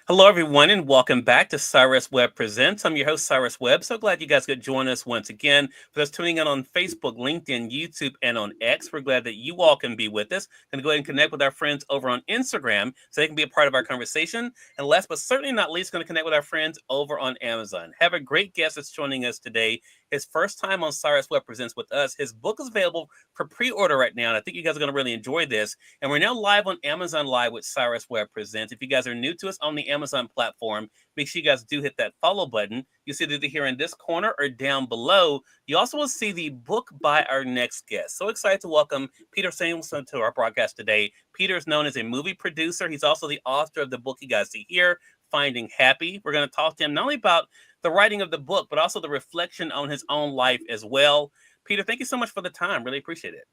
Hello, everyone, and welcome back to Cyrus Webb Presents. I'm your host, Cyrus Webb. So glad you guys could join us once again. For those tuning in on Facebook, LinkedIn, YouTube, and on X, we're glad that you all can be with us. Going to go ahead and connect with our friends over on Instagram so they can be a part of our conversation. And last but certainly not least, going to connect with our friends over on Amazon. Have a great guest that's joining us today. His first time on Cyrus Webb Presents with us. His book is available for pre-order right now, and I think you guys are going to really enjoy this. And we're now live on Amazon Live with Cyrus Webb Presents. If you guys are new to us on the Amazon platform, make sure you guys do hit that follow button. You'll see it either here in this corner or down below. You also will see the book by our next guest. So excited to welcome Peter Samuelson to our broadcast today. Peter is known as a movie producer. He's also the author of the book you guys see here, Finding Happy. We're going to talk to him not only about the writing of the book, but also the reflection on his own life as well. Peter, thank you so much for the time. Really appreciate it.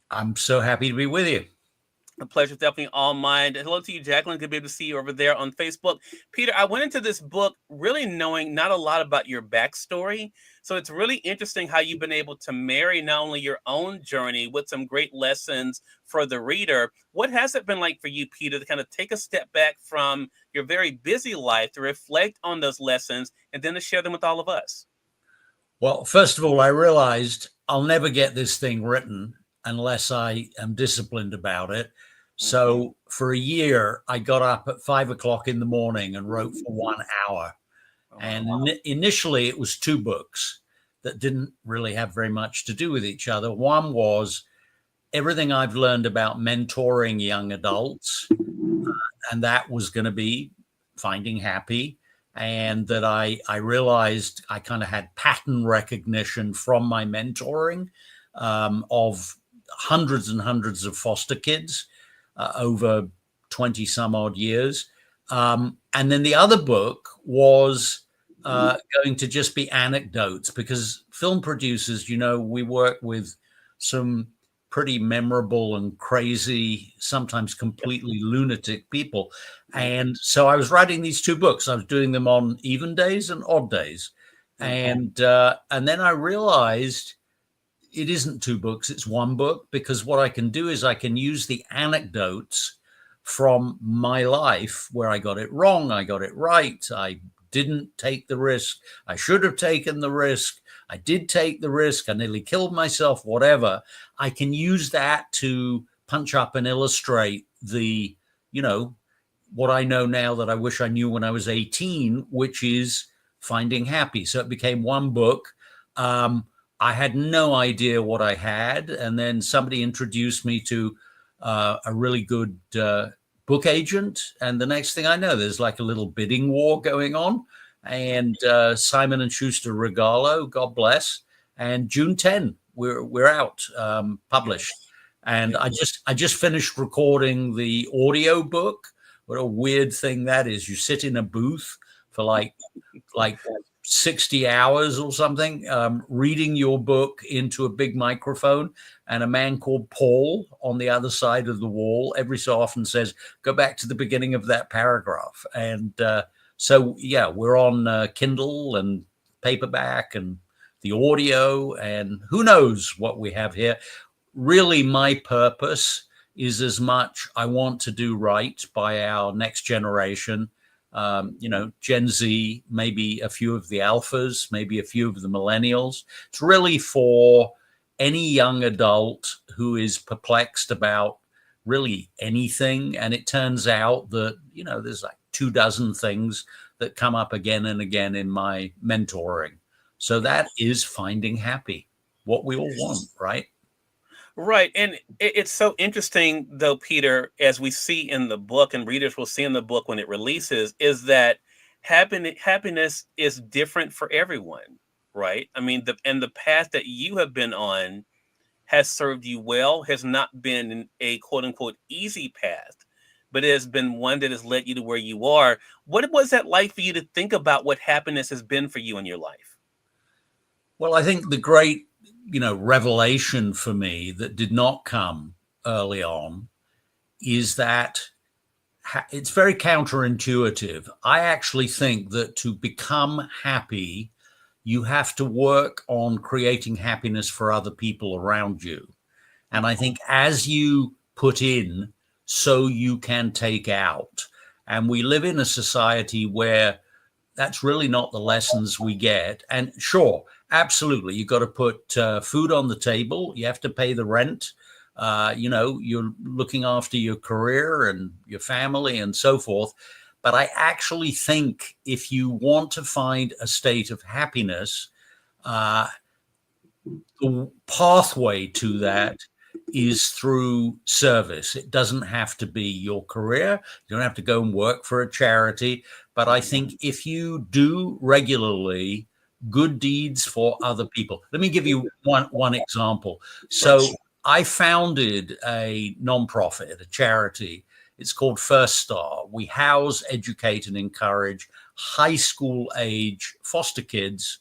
I'm so happy to be with you. The pleasure is definitely all mine. Hello to you, Jacqueline. Good to be able to see you over there on Facebook. Peter, I went into this book really knowing not a lot about your backstory. So it's really interesting how you've been able to marry not only your own journey with some great lessons for the reader. What has it been like for you, Peter, to kind of take a step back from your very busy life to reflect on those lessons and then to share them with all of us? Well, first of all, I realized I'll never get this thing written unless I am disciplined about it. So for a year, I got up at 5 o'clock in the morning and wrote for 1 hour. And initially, it was two books that didn't really have very much to do with each other. One was everything I've learned about mentoring young adults, and that was going to be Finding Happy. And that I realized I kind of had pattern recognition from my mentoring of hundreds and hundreds of foster kids over 20 some odd years. And then the other book was going to just be anecdotes, because film producers, we work with some pretty memorable and crazy, sometimes completely lunatic people. And so I was writing these two books. I was doing them on even days and odd days. And then I realized it isn't two books, it's one book, because what I can do is I can use the anecdotes from my life where I got it wrong, I got it right, I didn't take the risk, I should have taken the risk, I did take the risk, I nearly killed myself, whatever. I can use that to punch up and illustrate the, what I know now that I wish I knew when I was 18, which is Finding Happy. So it became one book. I had no idea what I had. And then somebody introduced me to a really good book agent. And the next thing I know, there's like a little bidding war going on. And Simon & Schuster Regalo, God bless. And June 10, we're out, published. And I just finished recording the audio book. What a weird thing that is. You sit in a booth for like 60 hours or something, reading your book into a big microphone, and a man called Paul on the other side of the wall every so often says, go back to the beginning of that paragraph. And so, yeah, we're on Kindle and paperback and the audio, and who knows what we have here. Really, my purpose is as much I want to do right by our next generation. Gen Z, maybe a few of the alphas, maybe a few of the millennials. It's really for any young adult who is perplexed about really anything. And it turns out that, there's like 24 things that come up again and again in my mentoring. So that is Finding Happy, what we all want, right? Right. And it's so interesting, though, Peter, as we see in the book and readers will see in the book when it releases, is that happiness is different for everyone. Right. I mean, the path that you have been on has served you well, has not been a quote unquote easy path, but it has been one that has led you to where you are. What was that like for you to think about what happiness has been for you in your life? Well, I think the great revelation for me that did not come early on is that it's very counterintuitive. I actually think that to become happy, you have to work on creating happiness for other people around you. And I think as you put in, so you can take out. And we live in a society where that's really not the lessons we get. And sure, absolutely, you've got to put food on the table. You have to pay the rent. You're looking after your career and your family and so forth. But I actually think if you want to find a state of happiness, the pathway to that is through service. It doesn't have to be your career. You don't have to go and work for a charity. But I think if you do regularly good deeds for other people, let me give you one example. So I founded a nonprofit, a charity. It's called First Star. We house, educate, and encourage high school age foster kids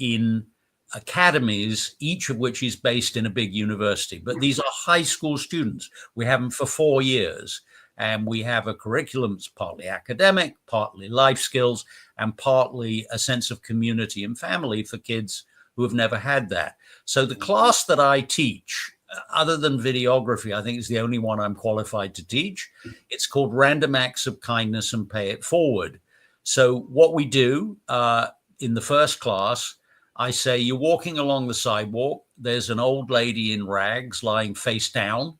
in academies, each of which is based in a big university. But these are high school students. We have them for 4 years. And we have a curriculum that's partly academic, partly life skills, and partly a sense of community and family for kids who have never had that. So the class that I teach, other than videography, I think is the only one I'm qualified to teach. It's called Random Acts of Kindness and Pay It Forward. So what we do in the first class, I say, you're walking along the sidewalk. There's an old lady in rags lying face down.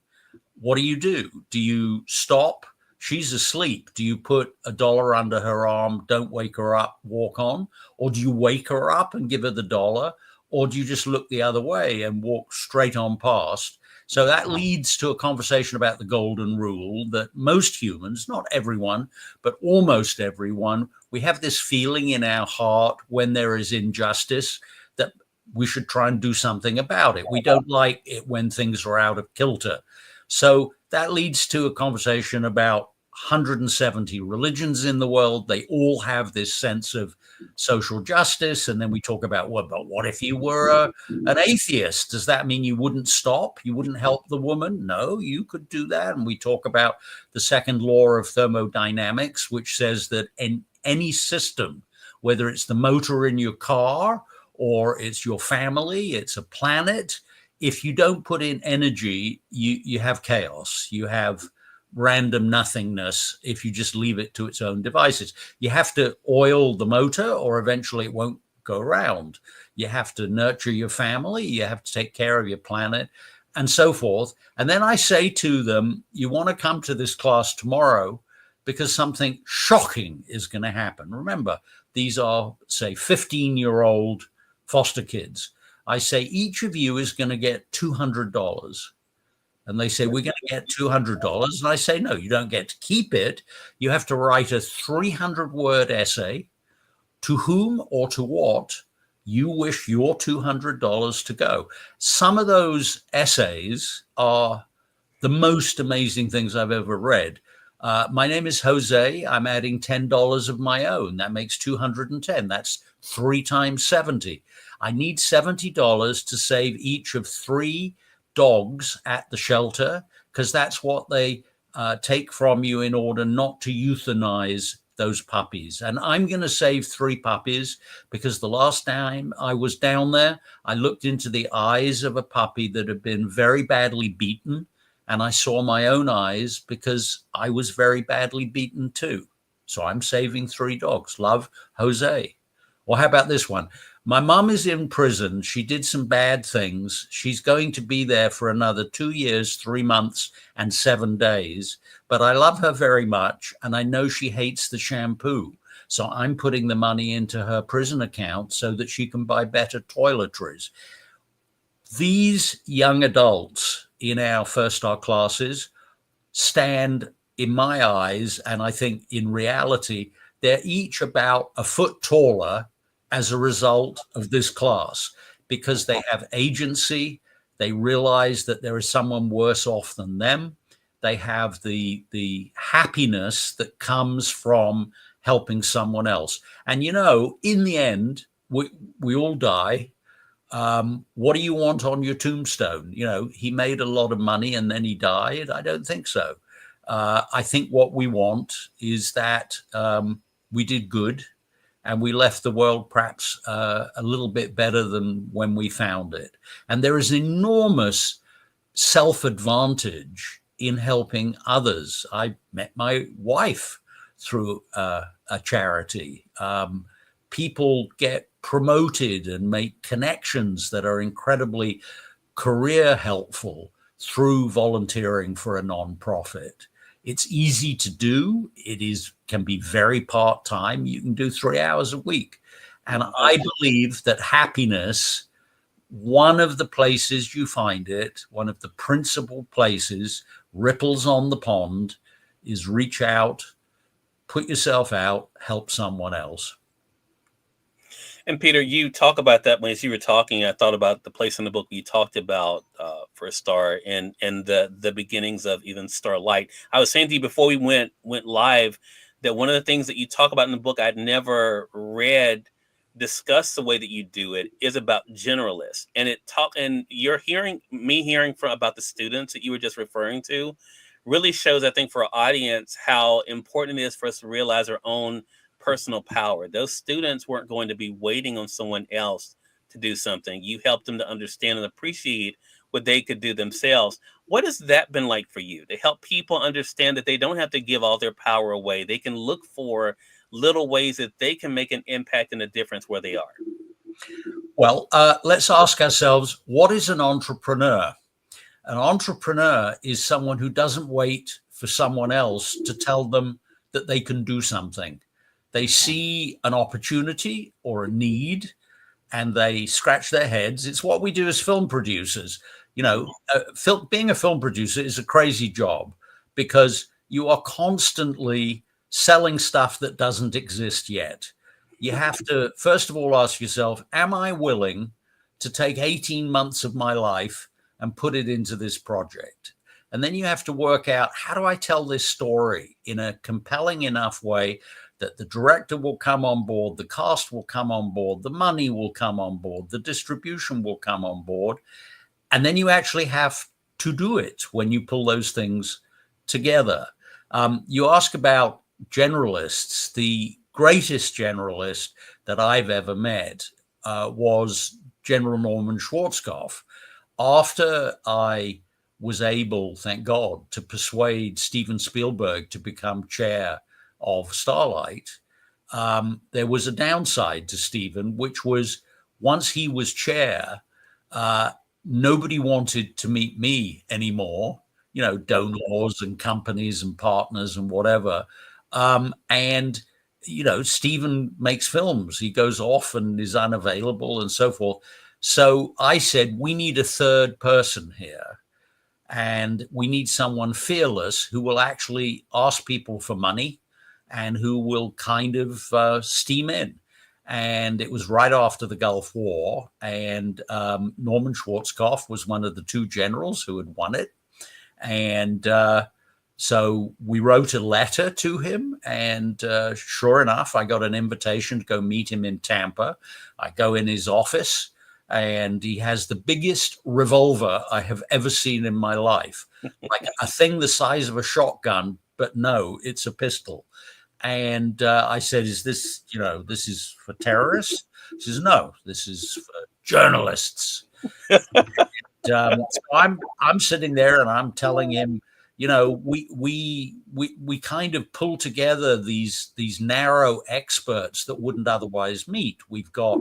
What do? Do you stop? She's asleep. Do you put $1 under her arm? Don't wake her up, walk on? Or do you wake her up and give her the $1? Or do you just look the other way and walk straight on past? So that leads to a conversation about the golden rule that most humans, not everyone, but almost everyone, we have this feeling in our heart when there is injustice that we should try and do something about it. We don't like it when things are out of kilter. So that leads to a conversation about 170 religions in the world. They all have this sense of social justice. And then we talk about, well, but what if you were an atheist? Does that mean you wouldn't stop? You wouldn't help the woman? No, you could do that. And we talk about the second law of thermodynamics, which says that in any system, whether it's the motor in your car or it's your family, it's a planet, if you don't put in energy, you have chaos. You have random nothingness if you just leave it to its own devices. You have to oil the motor or eventually it won't go around. You have to nurture your family. You have to take care of your planet and so forth. And then I say to them, you want to come to this class tomorrow because something shocking is going to happen. Remember, these are, say, 15-year-old foster kids. I say, each of you is going to get $200. And they say, we're going to get $200. And I say, no, you don't get to keep it. You have to write a 300-word essay to whom or to what you wish your $200 to go. Some of those essays are the most amazing things I've ever read. My name is Jose. I'm adding $10 of my own. That makes $210. That's 3 times 70. I need $70 to save each of 3 dogs at the shelter, because that's what they take from you in order not to euthanize those puppies. And I'm going to save 3 puppies because the last time I was down there, I looked into the eyes of a puppy that had been very badly beaten. And I saw my own eyes because I was very badly beaten too. So I'm saving 3 dogs. Love, Jose. Or how about this one? My mom is in prison. She did some bad things. She's going to be there for another 2 years, 3 months, and 7 days. But I love her very much, and I know she hates the shampoo. So I'm putting the money into her prison account so that she can buy better toiletries. These young adults in our First Star classes stand, in my eyes, and I think in reality, they're each about a foot taller as a result of this class, because they have agency. They realize that there is someone worse off than them. They have the happiness that comes from helping someone else. And, you know, in the end, we all die. What do you want on your tombstone? You know, he made a lot of money and then he died. I don't think so. I think what we want is that we did good and we left the world perhaps a little bit better than when we found it. And there is enormous self-advantage in helping others. I met my wife through a charity. People get promoted and make connections that are incredibly career helpful through volunteering for a nonprofit. It's easy to do. Can be very part-time. You can do 3 hours a week. And I believe that happiness, one of the places you find it, one of the principal places, ripples on the pond, is reach out, put yourself out, help someone else. And Peter, you talk about that when you were talking. I thought about the place in the book you talked about for a star and the beginnings of even Starlight. I was saying to you before we went live that one of the things that you talk about in the book I'd never read discuss the way that you do it is about generalists, and you're hearing from about the students that you were just referring to really shows, I think, for our audience how important it is for us to realize our own personal power. Those students weren't going to be waiting on someone else to do something. You helped them to understand and appreciate what they could do themselves. What has that been like for you to help people understand that they don't have to give all their power away? They can look for little ways that they can make an impact and a difference where they are. Well, let's ask ourselves, what is an entrepreneur? An entrepreneur is someone who doesn't wait for someone else to tell them that they can do something. They see an opportunity or a need and they scratch their heads. It's what we do as film producers. Being a film producer is a crazy job because you are constantly selling stuff that doesn't exist yet. You have to, first of all, ask yourself, am I willing to take 18 months of my life and put it into this project? And then you have to work out, how do I tell this story in a compelling enough way that the director will come on board, the cast will come on board, the money will come on board, the distribution will come on board. And then you actually have to do it when you pull those things together. You ask about generalists. The greatest generalist that I've ever met was General Norman Schwarzkopf. After I was able, thank God, to persuade Steven Spielberg to become chair of Starlight, there was a downside to Steven, which was once he was chair, nobody wanted to meet me anymore, donors and companies and partners and whatever. Steven makes films. He goes off and is unavailable and so forth. So I said, we need a third person here. And we need someone fearless who will actually ask people for money and who will kind of steam in. And it was right after the Gulf War. And Norman Schwarzkopf was one of the two generals who had won it. And so we wrote a letter to him. And sure enough, I got an invitation to go meet him in Tampa. I go in his office. And he has the biggest revolver I have ever seen in my life, like a thing the size of a shotgun, but no, it's a pistol. And I said, is this, this is for terrorists? He says, no, this is for journalists. So I'm sitting there and I'm telling him, we kind of pull together these narrow experts that wouldn't otherwise meet. We've got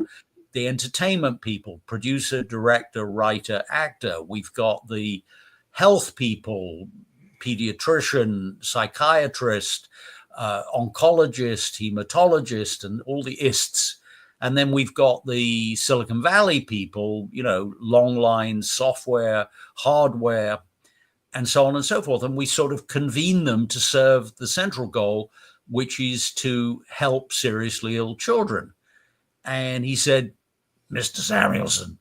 the entertainment people, producer, director, writer, actor. We've got the health people, pediatrician, psychiatrist, oncologist, hematologist, and all the ists. And then we've got the Silicon Valley people, long lines, software, hardware, and so on and so forth. And we sort of convene them to serve the central goal, which is to help seriously ill children. And he said, Mr. Samuelson,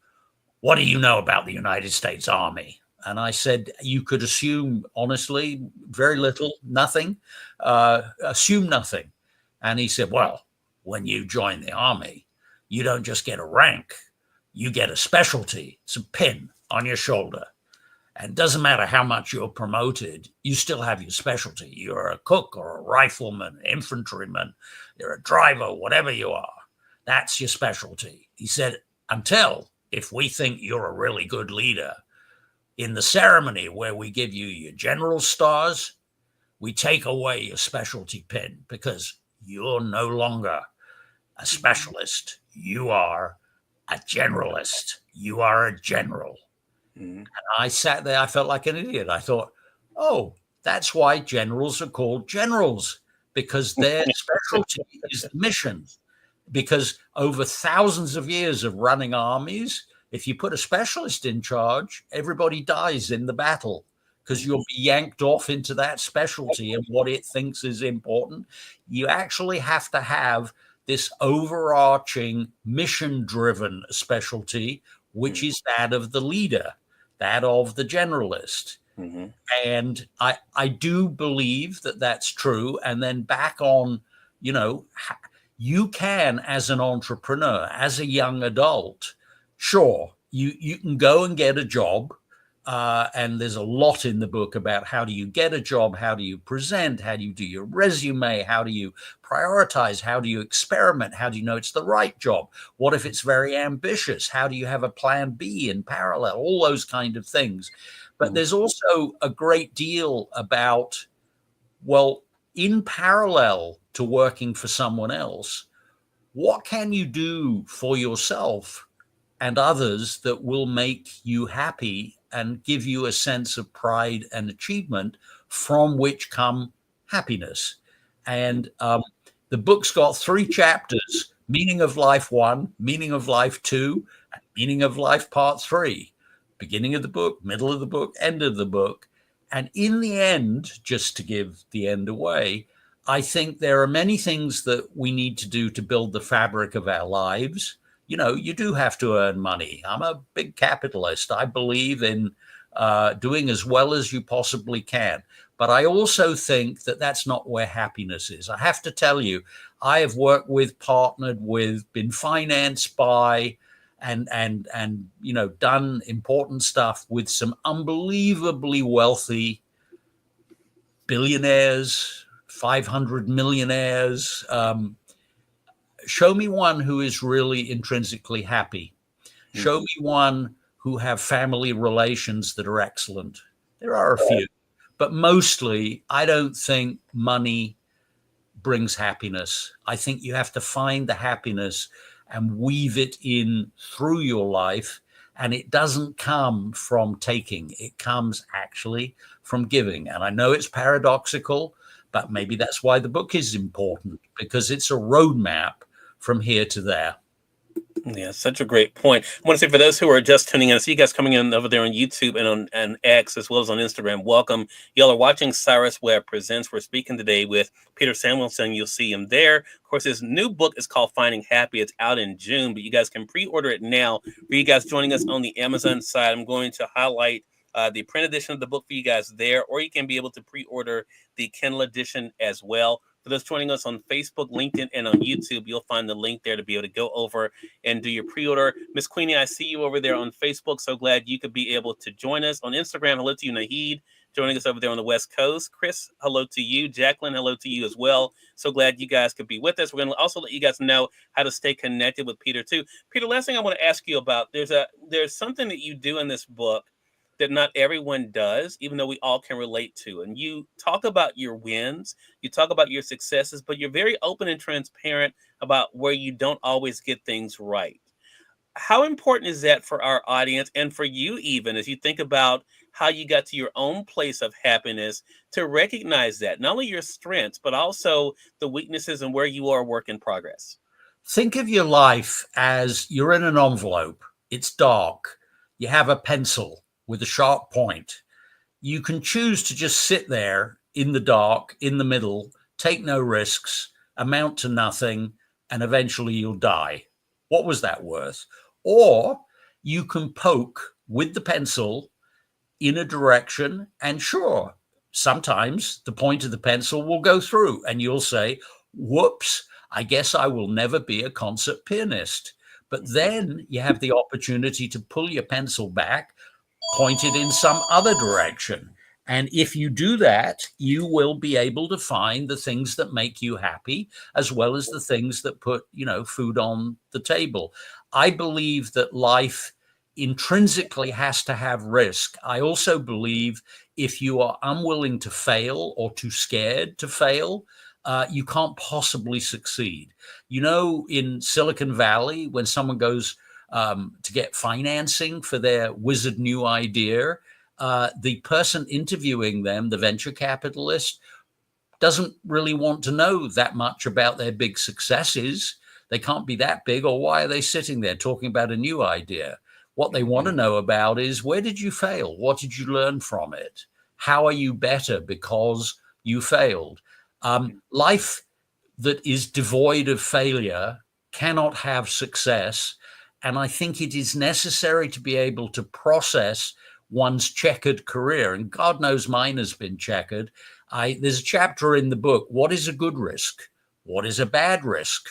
what do you know about the United States Army? And I said, you could assume, honestly, very little, nothing, assume nothing. And he said, well, when you join the Army, you don't just get a rank, you get a specialty. It's a pin on your shoulder. And it doesn't matter how much you're promoted, you still have your specialty. You're a cook or a rifleman, infantryman, you're a driver, whatever you are. That's your specialty. He said, until if we think you're a really good leader, In the ceremony where we give you your general stars, we take away your specialty pin because you're no longer a specialist. You are a generalist. You are a general. Mm-hmm. And I sat there, I felt like an idiot. I thought, oh, that's why generals are called generals, because their specialty is the mission. Because over thousands of years of running armies, if you put a specialist in charge, everybody dies in the battle because you'll be yanked off into that specialty and what it thinks is important. You actually have to have this overarching mission-driven specialty, which is that of the leader, that of the generalist. Mm-hmm. And I do believe that that's true. And then back on, you can, as an entrepreneur, as a young adult, sure, you can go and get a job. And there's a lot in the book about how do you get a job, how do you present, how do you do your resume, how do you prioritize, how do you experiment, how do you know it's the right job, what if it's very ambitious, how do you have a plan B in parallel, all those kind of things. But there's also a great deal about, well, in parallel to working for someone else, what can you do for yourself and others that will make you happy and give you a sense of pride and achievement from which come happiness? And the book's got 3 chapters: Meaning of Life 1, Meaning of Life 2, and Meaning of Life Part 3. Beginning of the book, middle of the book, end of the book. And in the end, just to give the end away, I think there are many things that we need to do to build the fabric of our lives. You do have to earn money. I'm a big capitalist. I believe in doing as well as you possibly can. But I also think that that's not where happiness is. I have to tell you, I have worked with, partnered with, been financed by, and done important stuff with some unbelievably wealthy billionaires, 500 millionaires. Show me one who is really intrinsically happy. Show me one who have family relations that are excellent. There are a few, but mostly I don't think money brings happiness. I think you have to find the happiness and weave it in through your life. And it doesn't come from taking. It comes actually from giving. And I know it's paradoxical, but maybe that's why the book is important, because it's a roadmap from here to there. Yeah, such a great point. I want to say, for those who are just tuning in, I see you guys coming in over there on YouTube and on X, as well as on Instagram. Welcome. Y'all are watching Cyrus Webb Presents. We're speaking today with Peter Samuelson. You'll see him there. Of course, his new book is called Finding Happy. It's out in June, but you guys can pre-order it now. For you guys joining us on the Amazon side, I'm going to highlight the print edition of the book for you guys there, or you can be able to pre-order the Kindle edition as well. For those joining us on Facebook, LinkedIn, and on YouTube, you'll find the link there to be able to go over and do your pre-order. Miss Queenie, I see you over there on Facebook. So glad you could be able to join us. On Instagram, hello to you, Naheed, joining us over there on the West Coast. Chris, hello to you. Jacqueline, hello to you as well. So glad you guys could be with us. We're going to also let you guys know how to stay connected with Peter too. Peter, last thing I want to ask you about, there's something that you do in this book that not everyone does, even though we all can relate to. And you talk about your wins, you talk about your successes, but you're very open and transparent about where you don't always get things right. How important is that for our audience and for you, even as you think about how you got to your own place of happiness, to recognize that not only your strengths, but also the weaknesses and where you are a work in progress? Think of your life as you're in an envelope. It's dark. You have a pencil with a sharp point. You can choose to just sit there in the dark, in the middle, take no risks, amount to nothing, and eventually you'll die. What was that worth? Or you can poke with the pencil in a direction, and sure, sometimes the point of the pencil will go through and you'll say, whoops, I guess I will never be a concert pianist. But then you have the opportunity to pull your pencil back, pointed in some other direction. And if you do that, you will be able to find the things that make you happy, as well as the things that put, food on the table. I believe that life intrinsically has to have risk. I also believe if you are unwilling to fail or too scared to fail, you can't possibly succeed. You know, in Silicon Valley, when someone goes to get financing for their wizard new idea, the person interviewing them, the venture capitalist, doesn't really want to know that much about their big successes. They can't be that big, or why are they sitting there talking about a new idea? What they want to know about is, where did you fail? What did you learn from it? How are you better because you failed? Life that is devoid of failure cannot have success. And I think it is necessary to be able to process one's checkered career. And God knows mine has been checkered. There's a chapter in the book, what is a good risk? What is a bad risk?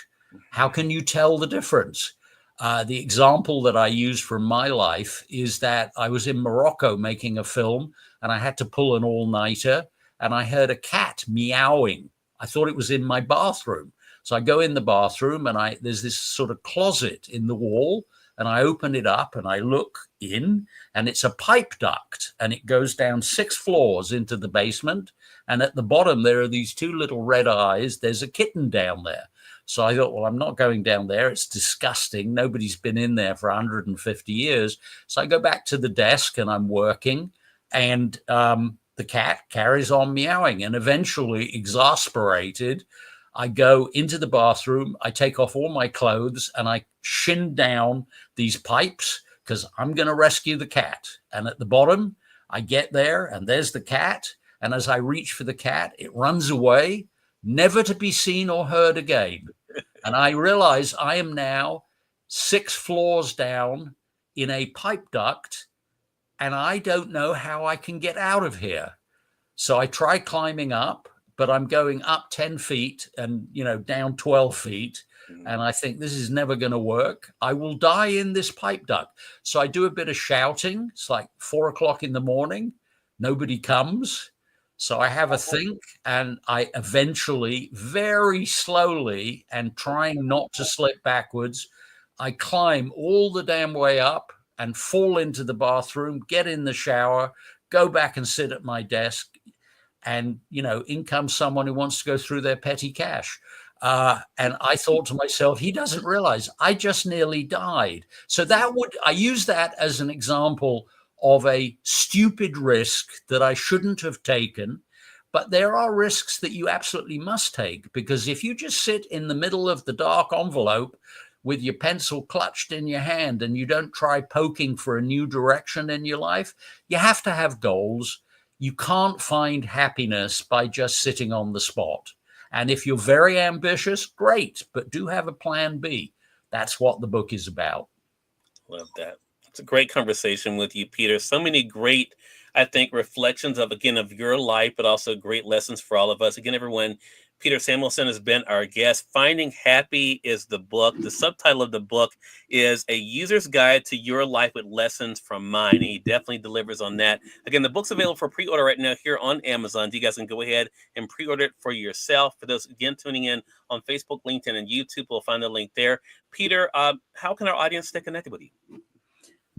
How can you tell the difference? The example that I use from my life is that I was in Morocco making a film, and I had to pull an all-nighter, and I heard a cat meowing. I thought it was in my bathroom. So I go in the bathroom, and there's this sort of closet in the wall, and I open it up and I look in, and it's a pipe duct, and it goes down 6 floors into the basement. And at the bottom, there are these 2 little red eyes. There's a kitten down there. So I thought, well, I'm not going down there. It's disgusting. Nobody's been in there for 150 years. So I go back to the desk and I'm working, and the cat carries on meowing. And eventually, exasperated, I go into the bathroom, I take off all my clothes, and I shin down these pipes because I'm going to rescue the cat. And at the bottom, I get there, and there's the cat. And as I reach for the cat, it runs away, never to be seen or heard again. And I realize I am now 6 floors down in a pipe duct, and I don't know how I can get out of here. So I try climbing up, but I'm going up 10 feet and, down 12 feet. And I think this is never going to work. I will die in this pipe duct. So I do a bit of shouting. It's like 4 o'clock in the morning. Nobody comes. So I have a think, and I eventually, very slowly and trying not to slip backwards, I climb all the damn way up and fall into the bathroom, get in the shower, go back and sit at my desk. And, in comes someone who wants to go through their petty cash. And I thought to myself, he doesn't realize I just nearly died. So I use that as an example of a stupid risk that I shouldn't have taken. But there are risks that you absolutely must take, because if you just sit in the middle of the dark envelope with your pencil clutched in your hand and you don't try poking for a new direction in your life, you have to have goals. You can't find happiness by just sitting on the spot. And if you're very ambitious, great, but do have a plan B. That's what the book is about. Love that. It's a great conversation with you, Peter. So many great, I think, reflections of your life, but also great lessons for all of us. Again, everyone, Peter Samuelson has been our guest. Finding Happy is the book. The subtitle of the book is A User's Guide to Your Life with Lessons from Mine. And he definitely delivers on that. Again, the book's available for pre-order right now here on Amazon. You guys can go ahead and pre-order it for yourself. For those, again, tuning in on Facebook, LinkedIn, and YouTube, we'll find the link there. Peter, how can our audience stay connected with you?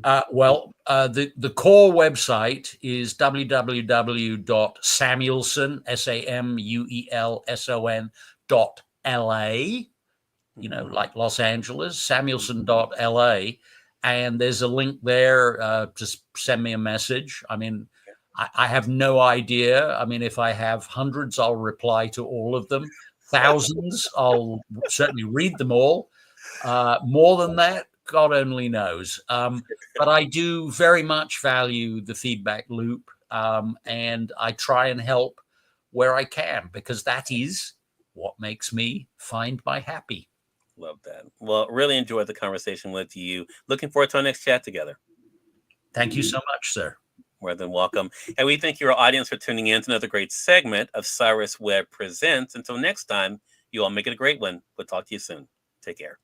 The core website is www.samuelson, SAMUELSON.LA, like Los Angeles, Samuelson.LA. And there's a link there. Just send me a message. I mean, I have no idea. I mean, if I have hundreds, I'll reply to all of them. Thousands, I'll certainly read them all. More than that, God only knows. But I do very much value the feedback loop, and I try and help where I can, because that is what makes me find my happy. Love that. Well, really enjoyed the conversation with you. Looking forward to our next chat together. Thank you so much, sir. More than welcome. And we thank your audience for tuning in to another great segment of Cyrus Webb Presents. Until next time, you all make it a great one. We'll talk to you soon. Take care.